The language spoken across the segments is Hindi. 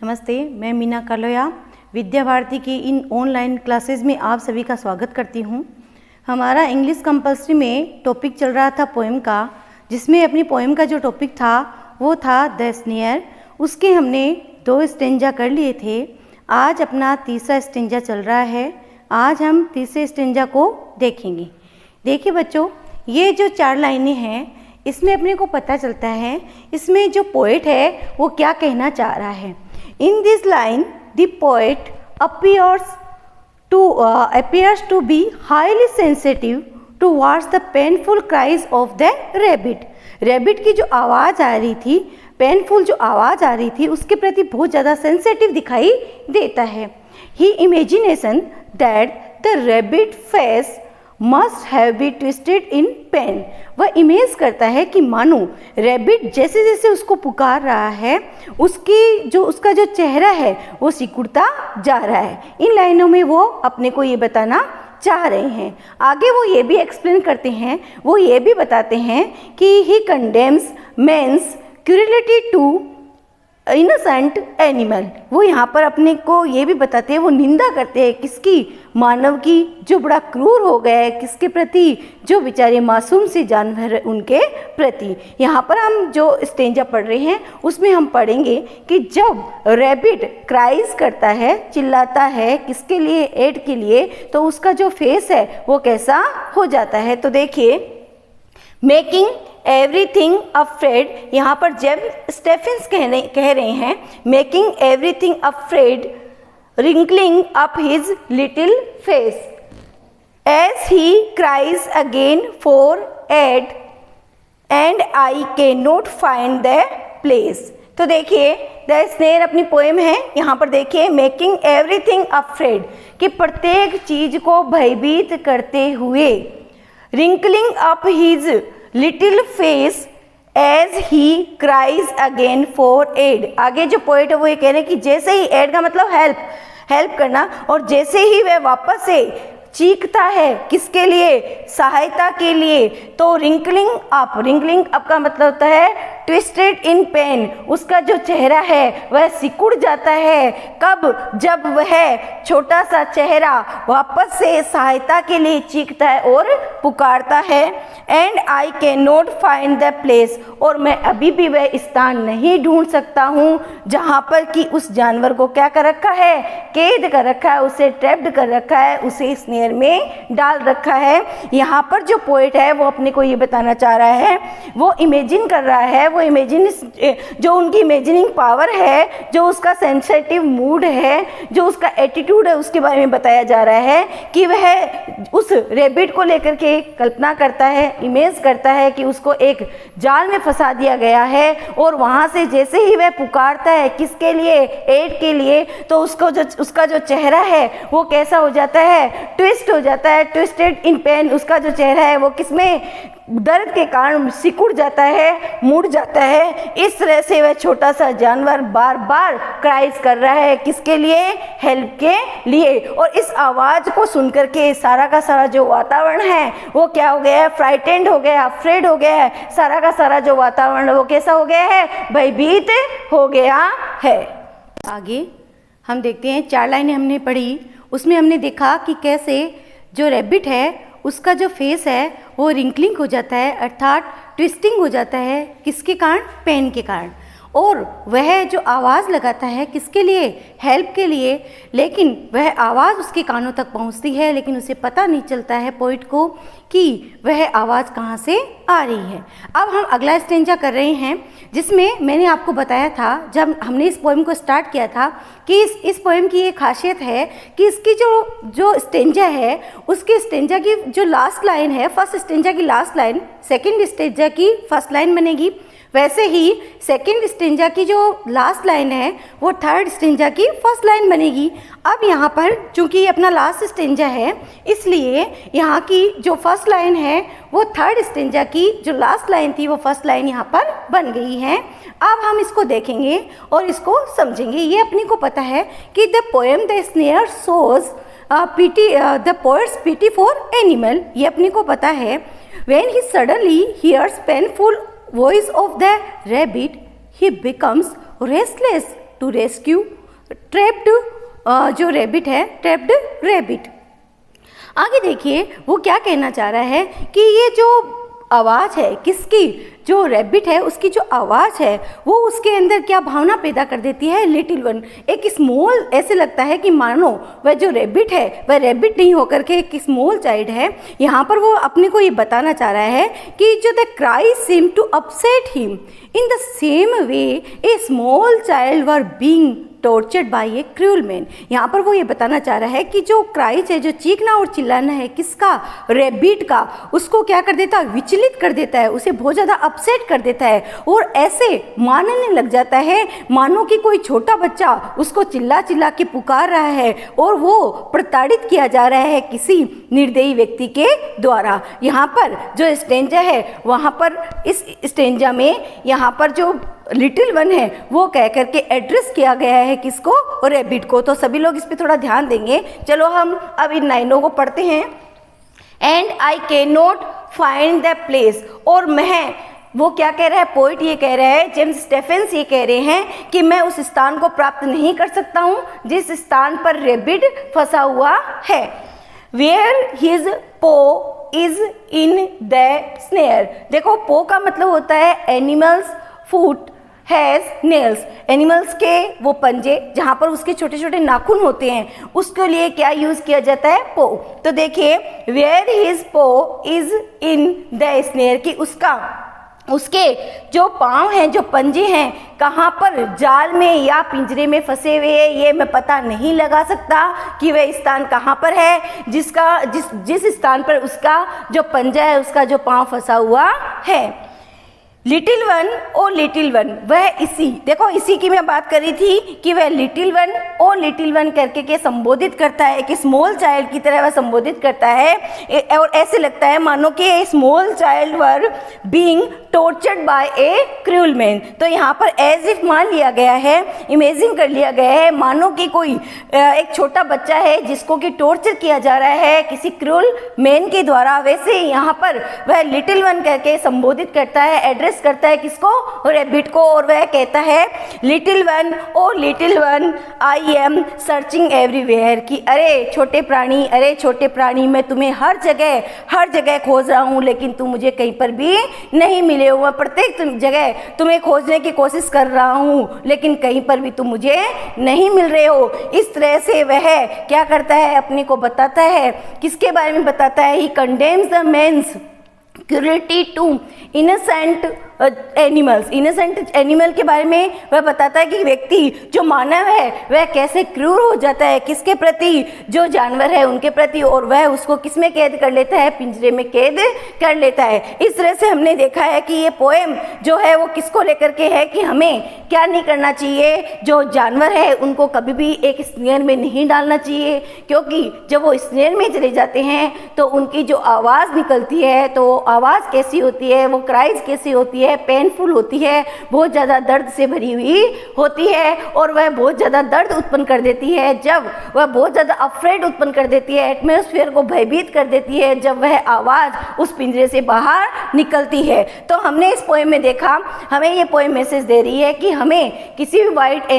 नमस्ते, मैं मीना कालोया विद्या भारती की इन ऑनलाइन क्लासेस में आप सभी का स्वागत करती हूँ। हमारा इंग्लिश कंपल्सरी में टॉपिक चल रहा था पोएम का, जिसमें अपनी पोएम का जो टॉपिक था वो था द स्नेयर। उसके हमने 2 स्टेंजा कर लिए थे। आज अपना तीसरा स्टेंजा चल रहा है। आज हम तीसरे स्टेंजा को देखेंगे। देखिए बच्चों, ये जो 4 लाइनें हैं इसमें अपने को पता चलता है इसमें जो पोएट है वो क्या कहना चाह रहा है। In this line, the poet appears to be highly sensitive towards the painful cries of the rabbit. Rabbit की जो आवाज़ आ रही थी, पेनफुल जो आवाज़ आ रही थी, उसके प्रति बहुत ज़्यादा सेंसिटिव दिखाई देता है। He imagination that the rabbit face must have be twisted in pain. वह इमेज करता है कि मानो रैबिट जैसे जैसे उसको पुकार रहा है उसका जो चेहरा है वो सिकुड़ता जा रहा है। इन लाइनों में वो अपने को ये बताना चाह रहे हैं। आगे वो ये भी एक्सप्लेन करते हैं, वो ये भी बताते हैं कि he condemns men's cruelty to innocent animal. वो यहाँ पर अपने को ये भी बताते हैं, वो निंदा करते हैं किसकी, मानव की, जो बड़ा क्रूर हो गया है किसके प्रति, जो बेचारे मासूम से जानवर उनके प्रति। यहाँ पर हम जो स्टेंजा पढ़ रहे हैं उसमें हम पढ़ेंगे कि जब रैबिट क्राइज करता है, चिल्लाता है किसके लिए, एड के लिए, तो उसका जो फेस है वो कैसा हो जाता है। तो देखिए, मेकिंग एवरीथिंग अफ्रेड, यहाँ पर जेब स्टेफेंस कह रहे हैं making everything afraid, wrinkling up his little face as he cries again for aid and I cannot find the place। तो देखिए, द स्नेयर अपनी पोएम है, यहाँ पर देखिए मेकिंग एवरीथिंग अफ्रेड, कि प्रत्येक चीज को भयभीत करते हुए, wrinkling up his little face as he cries again for aid। आगे जो पोएट है वो ये कह रहे हैं कि जैसे ही, एड का मतलब हेल्प करना, और जैसे ही वह वापस से चीखता है किसके लिए, सहायता के लिए, तो रिंकलिंग अप का मतलब होता है ट्विस्टेड इन पेन। उसका जो चेहरा है वह सिकुड़ जाता है। कब? जब वह छोटा सा चेहरा वापस से सहायता के लिए चीखता है और पुकारता है। And I can not find the place, और मैं अभी भी वह स्थान नहीं ढूंढ सकता हूँ जहाँ पर कि उस जानवर को क्या कर रखा है, कैद कर रखा है, उसे ट्रैप्ड कर रखा है, उसे स्नेयर में डाल रखा है। यहाँ पर जो पोएट है वो अपने को ये बताना चाह रहा है, वो इमेजिन कर रहा है, वो जो उनकी इमेजिनिंग पावर है, जो उसका सेंसिटिव मूड है, जो उसका एटीट्यूड है, उसके बारे में बताया जा रहा है कि वह उस रैबिट को लेकर के कल्पना करता है, इमेज करता है कि उसको एक जाल में फंसा दिया गया है, और वहाँ से जैसे ही वह पुकारता है किसके लिए, एड के लिए, तो उसका जो चेहरा है वो कैसा हो जाता है, ट्विस्ट हो जाता है, ट्विस्टेड इन पेन। उसका जो चेहरा है वो किसमें, दर्द के कारण सिकुड़ जाता है, मुड़ जाता है। इस तरह से वह छोटा सा जानवर बार बार क्राइज कर रहा है किसके लिए, हेल्प के लिए। और इस आवाज़ को सुनकर के सारा का सारा जो वातावरण है वो क्या हो गया है, फ्राइटेंड हो गया, अफ्रेड हो गया है। सारा का सारा जो वातावरण है वो कैसा हो गया है, भयभीत हो गया है। आगे हम देखते हैं, 4 लाइनें हमने पढ़ी, उसमें हमने देखा कि कैसे जो रैबिट है उसका जो फेस है वो रिंकलिंग हो जाता है, अर्थात ट्विस्टिंग हो जाता है, किसके कारण, पेन के कारण। और वह जो आवाज़ लगाता है किसके लिए, हेल्प के लिए, लेकिन वह आवाज़ उसके कानों तक पहुंचती है, लेकिन उसे पता नहीं चलता है पोइट को कि वह आवाज़ कहाँ से आ रही है। अब हम अगला स्टेंजा कर रहे हैं, जिसमें मैंने आपको बताया था जब हमने इस पोएम को स्टार्ट किया था कि इस पोएम की ये खासियत है कि इसकी जो स्टेंजा है, उसके स्टेंजा की जो लास्ट लाइन है, फर्स्ट स्टेंजा की लास्ट लाइन सेकेंड स्टेंजा की फर्स्ट लाइन बनेगी। वैसे ही सेकेंड स्टेंजा की जो लास्ट लाइन है वो थर्ड स्टेंजा की फर्स्ट लाइन बनेगी। अब यहाँ पर चूंकि ये अपना लास्ट स्टेंजा है, इसलिए यहाँ की जो फर्स्ट लाइन है वो थर्ड स्टेंजा की जो लास्ट लाइन थी वो फर्स्ट लाइन यहाँ पर बन गई है। अब हम इसको देखेंगे और इसको समझेंगे। ये अपने को पता है कि the poem the snare shows the poet's pity for animal, ये अपने को पता है। When he suddenly hears painful voice of the rabbit, he becomes restless to rescue trapped जो रैबिट है, ट्रैप्ड रैबिट। आगे देखिए वो क्या कहना चाह रहा है कि ये जो आवाज़ है किसकी, जो रैबिट है उसकी जो आवाज़ है वो उसके अंदर क्या भावना पैदा कर देती है, लिटिल वन, एक स्मॉल, ऐसे लगता है कि मानो वह जो रैबिट है वह रैबिट नहीं होकर के एक स्मॉल चाइल्ड है। यहाँ पर वो अपने को ये बताना चाह रहा है कि जो the cry seem to upset him in the same way a small child were being tortured by a cruel man. यहाँ पर वो ये बताना चाह रहा है कि जो क्राइज है, जो चीखना और चिल्लाना है किसका, रैबिट का, उसको क्या कर देता है, विचलित कर देता है, उसे बहुत ज़्यादा अपसेट कर देता है और ऐसे मानने लग जाता है मानो कि कोई छोटा बच्चा उसको चिल्ला चिल्ला के पुकार रहा है और वो प्रताड़ित किया जा रहा है किसी निर्दयी व्यक्ति के द्वारा। यहाँ पर जो स्टेंजा है वहाँ पर इस स्टेंजा में यहाँ पर जो लिटिल वन है वो कह करके एड्रेस किया गया है किसको, रैबिट को। तो सभी लोग इस पे थोड़ा ध्यान देंगे। चलो हम अब इन लाइनों को पढ़ते हैं। And I can not find the place, और मैं, वो क्या कह रहा है, पोइट ये कह रहा है, जेम्स स्टेफेंस ये कह रहे हैं कि मैं उस स्थान को प्राप्त नहीं कर सकता हूँ जिस स्थान पर रैबिट फंसा हुआ है। वेयर हिज पो इज इन द स्नेयर। देखो पो का मतलब होता है animals foot has nails, animals के वो पंजे जहाँ पर उसके छोटे छोटे नाखून होते हैं उसके लिए क्या यूज किया जाता है, पो। तो देखिए वेयर हिज पो इज इन द स्नेयर, कि उसके जो पाँव हैं, जो पंजे हैं, कहाँ पर जाल में या पिंजरे में फंसे हुए हैं ये मैं पता नहीं लगा सकता कि वह स्थान कहाँ पर है जिस स्थान पर उसका जो पंजा है, उसका जो पाँव फंसा हुआ है। Little one O little one, वह इसी, देखो इसी की मैं बात कर रही थी कि वह little one O little one करके के संबोधित करता है, कि स्मॉल चाइल्ड की तरह वह संबोधित करता है और ऐसे लगता है मानो कि small child were being tortured by a cruel man. तो यहाँ पर एज इफ मान लिया गया है, इमेजिन कर लिया गया है मानो कि कोई एक छोटा बच्चा है जिसको कि टॉर्चर किया जा रहा है किसी क्रूअल मैन के द्वारा, वैसे यहाँ पर वह लिटिल वन करके संबोधित करता है, एड्रेस करता है किसको, रैबिट को, और वह कहता है little one O little one I am searching everywhere, कि अरे छोटे प्राणी मैं तुम्हें हर जगह खोज रहा हूँ लेकिन तुम मुझे कहीं पर भी नहीं मिले हो। प्रत्येक जगह तुम्हें खोजने की कोशिश कर रहा हूँ लेकिन कहीं पर भी तुम मुझे नहीं मिल रहे हो। इस तरह से वह क्या करता है, अपने को बताता है, किसके बारे में बताता है, he condemns the men's cruelty to innocent animals, innocent animal के बारे में वह बताता है कि व्यक्ति जो मानव है वह कैसे क्रूर हो जाता है किसके प्रति, जो जानवर है उनके प्रति, और वह उसको किस में कैद कर लेता है, पिंजरे में कैद कर लेता है। इस तरह से हमने देखा है कि ये पोएम जो है वो किसको लेकर के है कि हमें क्या नहीं करना चाहिए, जो जानवर है उनको कभी भी एक स्नेयर में नहीं डालना चाहिए, क्योंकि जब वो स्नेयर में चले जाते हैं तो उनकी जो आवाज़ निकलती है तो आवाज़ कैसी होती है, वो क्राइज कैसी होती है, पेनफुल होती है, बहुत ज़्यादा दर्द से भरी हुई होती है, और वह बहुत ज़्यादा दर्द उत्पन्न कर देती है जब वह बहुत ज़्यादा अफ्रेड उत्पन्न कर देती है, एटमॉस्फेयर को भयभीत कर देती है जब वह आवाज़ उस पिंजरे से बाहर निकलती है। तो हमने इस पोएम में देखा, हमें ये पोएम मैसेज दे रही है कि हमें किसी भी वाइल्ड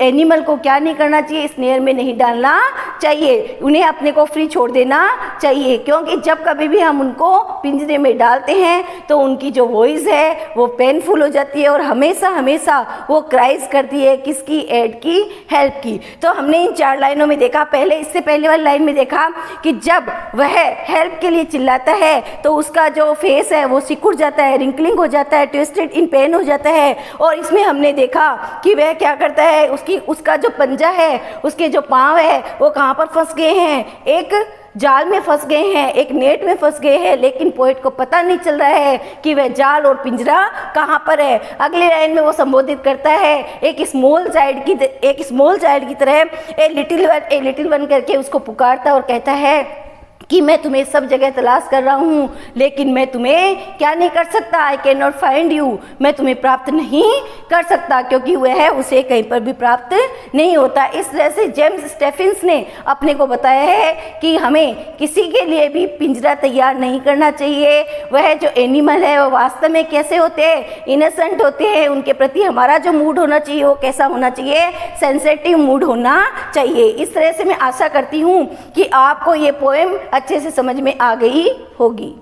एनिमल को क्या नहीं करना चाहिए, स्नेयर में नहीं डालना चाहिए, उन्हें अपने को फ्री छोड़ देना चाहिए, क्योंकि जब कभी भी हम उनको पिंजरे में डालते हैं तो उनकी जो वॉइस है वो पेनफुल हो जाती है और हमेशा वो क्राइज करती है किसकी, एड की, हेल्प की। तो हमने इन 4 लाइनों में देखा, इससे पहले वाली लाइन में देखा कि जब वह हेल्प के लिए चिल्लाता है तो उसका जो फेस है वो सिकुड़ जाता है, रिंकलिंग हो जाता है, ट्विस्टेड इन पेन हो जाता है, और इसमें हमने देखा कि वह क्या करता है, उसका जो पंजा है, उसके जो पाँव है वो कहाँ पर फंस गए हैं, एक जाल में फंस गए हैं, एक नेट में फंस गए हैं, लेकिन पोएट को पता नहीं चल रहा है कि वह जाल और पिंजरा कहाँ पर है। अगले लाइन में वो संबोधित करता है एक स्मॉल चाइल्ड की तरह ए लिटिल वन करके उसको पुकारता और कहता है कि मैं तुम्हें सब जगह तलाश कर रहा हूँ, लेकिन मैं तुम्हें क्या नहीं कर सकता, I can not find you, मैं तुम्हें प्राप्त नहीं कर सकता, क्योंकि वह उसे कहीं पर भी प्राप्त नहीं होता। इस तरह से जेम्स स्टेफिन्स ने अपने को बताया है कि हमें किसी के लिए भी पिंजरा तैयार नहीं करना चाहिए। वह जो एनिमल है वो वास्तव में कैसे होते हैं, इनोसेंट होते हैं। उनके प्रति हमारा जो मूड होना चाहिए वो कैसा होना चाहिए, सेंसिटिव मूड होना चाहिए। इस तरह से मैं आशा करती हूँ कि आपको ये पोएम अच्छे से समझ में आ गई होगी।